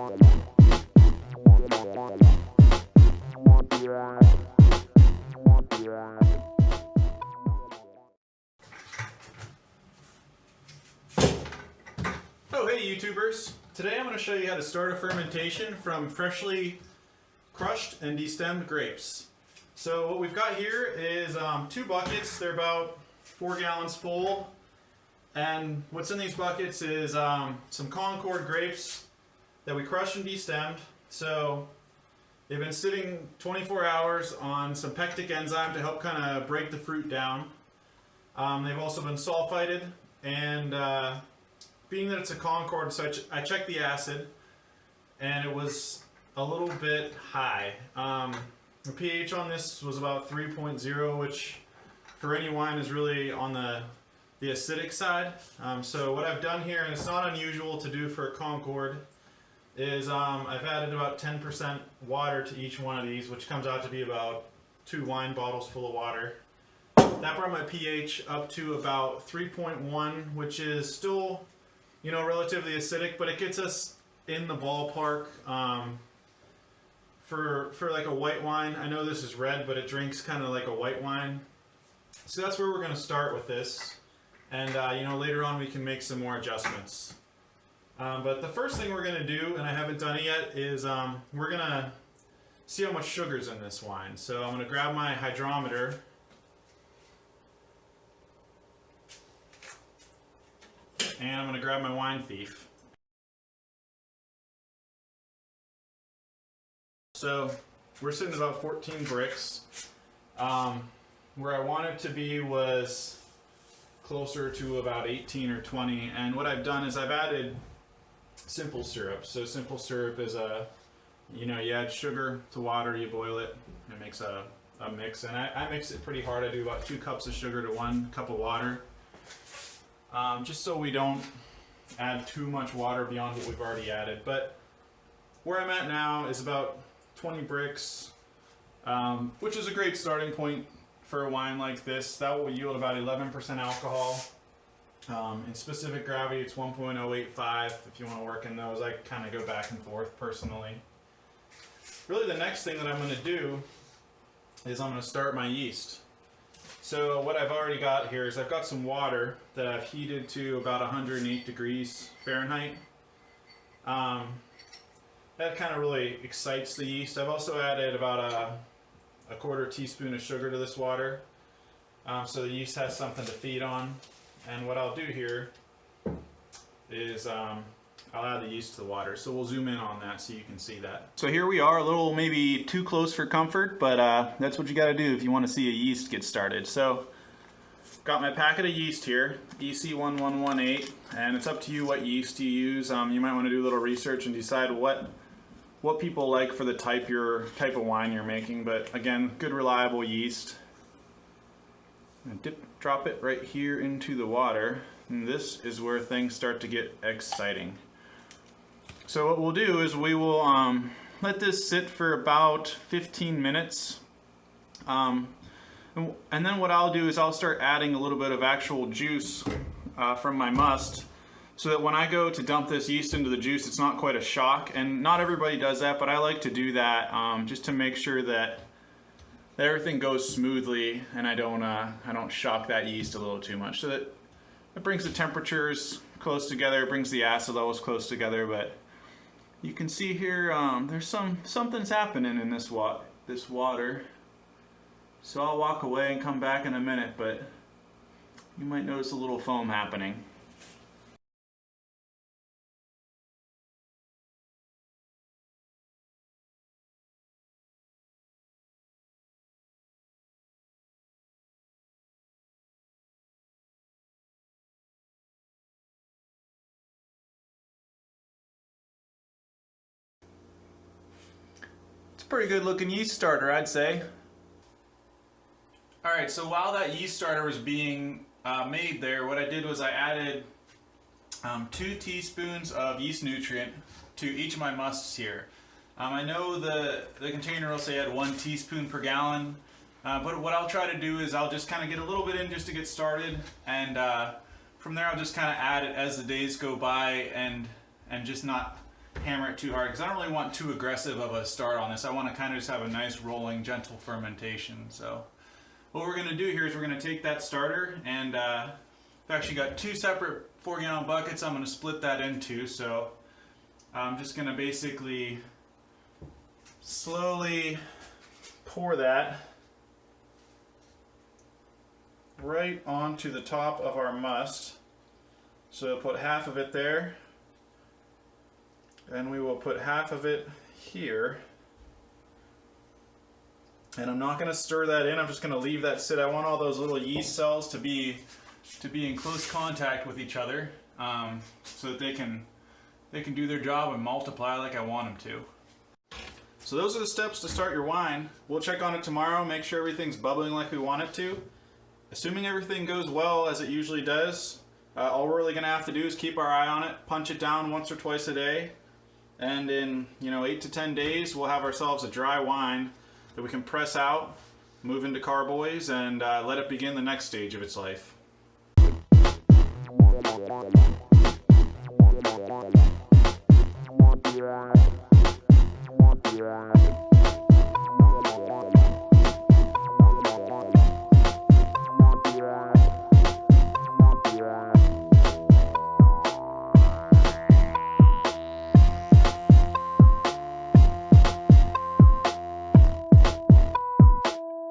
Oh, hey YouTubers! Today I'm going to show you how to start a fermentation from freshly crushed and destemmed grapes. So what we've got here is 2 buckets. They're about 4 gallons full. And what's in these buckets is some Concord grapes that we crushed and destemmed. So they've been sitting 24 hours on some Pectic enzyme to help kind of break the fruit down. They've also been sulfited, and being that it's a Concord, so I checked the acid, and it was a little bit high. The pH on this was about 3.0, which for any wine is really on the acidic side. So what I've done here, and it's not unusual to do for a Concord, is I've added about 10% water to each one of these, which comes out to be about 2 wine bottles full of water. That brought my pH up to about 3.1, which is still, you know, relatively acidic, but it gets us in the ballpark for like a white wine. I know this is red, but it drinks kind of like a white wine. So that's where we're going to start with this. And you know, later on we can make some more adjustments. But the first thing we're going to do, and I haven't done it yet, is we're going to see how much sugar's in this wine. So I'm going to grab my hydrometer. And I'm going to grab my wine thief. So we're sitting at about 14 bricks. Where I wanted to be was closer to about 18 or 20. And what I've done is I've added simple syrup. So simple syrup is you add sugar to water, you boil it, and it makes a mix. And I mix it pretty hard. I do about 2 cups of sugar to 1 cup of water. Just so we don't add too much water beyond what we've already added. But where I'm at now is about 20 bricks, which is a great starting point for a wine like this. That will yield about 11% alcohol. In specific gravity, it's 1.085. If you want to work in those, I kind of go back and forth personally. Really, the next thing that I'm going to do is I'm going to start my yeast. So what I've already got here is I've got some water that I've heated to about 108 degrees Fahrenheit. That kind of really excites the yeast. I've also added about a 1/4 teaspoon of sugar to this water, so the yeast has something to feed on. And what I'll do here is I'll add the yeast to the water. So we'll zoom in on that so you can see that. So here we are, a little maybe too close for comfort, but that's what you got to do if you want to see a yeast get started. So got my packet of yeast here, EC1118, and it's up to you what yeast you use. You might want to do a little research and decide what people like for the type of wine you're making. But again, good reliable yeast. And drop it right here into the water, and this is where things start to get exciting. So what we'll do is we will let this sit for about 15 minutes. And then what I'll do is I'll start adding a little bit of actual juice from my must, so that when I go to dump this yeast into the juice, it's not quite a shock. And not everybody does that, but I like to do that just to make sure that everything goes smoothly and I don't shock that yeast a little too much. So that it brings the temperatures close together, it brings the acid levels close together. But you can see here there's something's happening in this water. So I'll walk away and come back in a minute, but you might notice a little foam happening. It's a pretty good looking yeast starter, I'd say. Alright, so while that yeast starter was being made there, what I did was I added 2 teaspoons of yeast nutrient to each of my musts here. I know the container will say add 1 teaspoon per gallon, but what I'll try to do is I'll just kind of get a little bit in just to get started, and from there I'll just kind of add it as the days go by, and just not hammer it too hard because I don't really want too aggressive of a start on this. I want to kind of just have a nice rolling, gentle fermentation. So what we're going to do here is we're going to take that starter, and I've actually got 2 separate 4-gallon buckets I'm going to split that into. So I'm just going to basically slowly pour that right onto the top of our must. So put half of it there, and we will put half of it here. And I'm not going to stir that in, I'm just going to leave that sit. I want all those little yeast cells to be in close contact with each other, so that they can do their job and multiply like I want them to. So those are the steps to start your wine. We'll check on it tomorrow, make sure everything's bubbling like we want it to. Assuming everything goes well as it usually does, all we're really going to have to do is keep our eye on it, punch it down once or twice a day, and in 8 to 10 days we'll have ourselves a dry wine that we can press out, move into carboys, and let it begin the next stage of its life. Yeah.